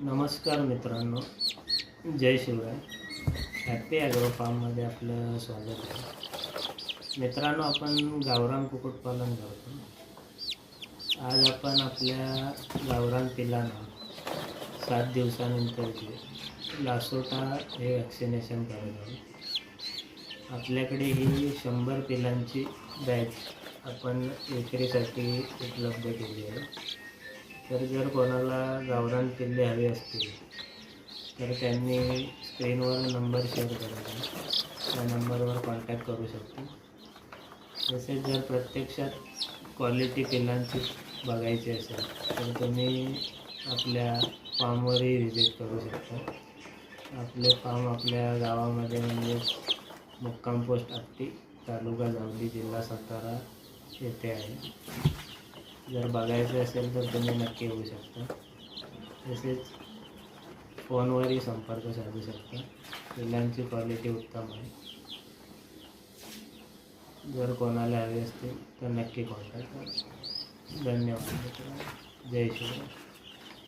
नमस्कार मित्रांनो, जय Shivray. Happy agro फार्ममध्ये आपलं स्वागत आहे. मित्रांनो, आपण गावरान कुक्कुटपालन करतो. आज आपण आपल्या गावरान पिल्लांना 7 दिवसानंतरचे लासोटा हे वॅक्सिनेशन करत आहोत. आपल्याकडे ही 100 पिल्लांची बॅच आपण विक्रीसाठी उपलब्ध केली आहे. तर जर कोणाला गावरान पिल्ले हवी असतील तर त्यांनी स्क्रीनवर नंबर शेअर करायचा, त्या नंबरवर कॉन्टॅक्ट करू शकतो. तसेच जर प्रत्यक्षात क्वालिटी पिल्लांची बघायची असेल तर तुम्ही आपल्या फार्मवरही व्हिजिट करू शकता. आपले फार्म आपल्या गावामध्ये म्हणजे मुक्काम पोस्ट आपटी, तालुका जावली, जिल्हा सातारा येथे आहे. जर बघायचं असेल तर तुम्ही नक्की येऊ शकता. तसेच फोनवरही संपर्क साधू शकता. पिल्लांची क्वालिटी उत्तम आहे. जर कोणाला हवे असतील तर नक्की कॉन्टॅक्ट करा. धन्यवाद मित्रांनो. जय शिवराय.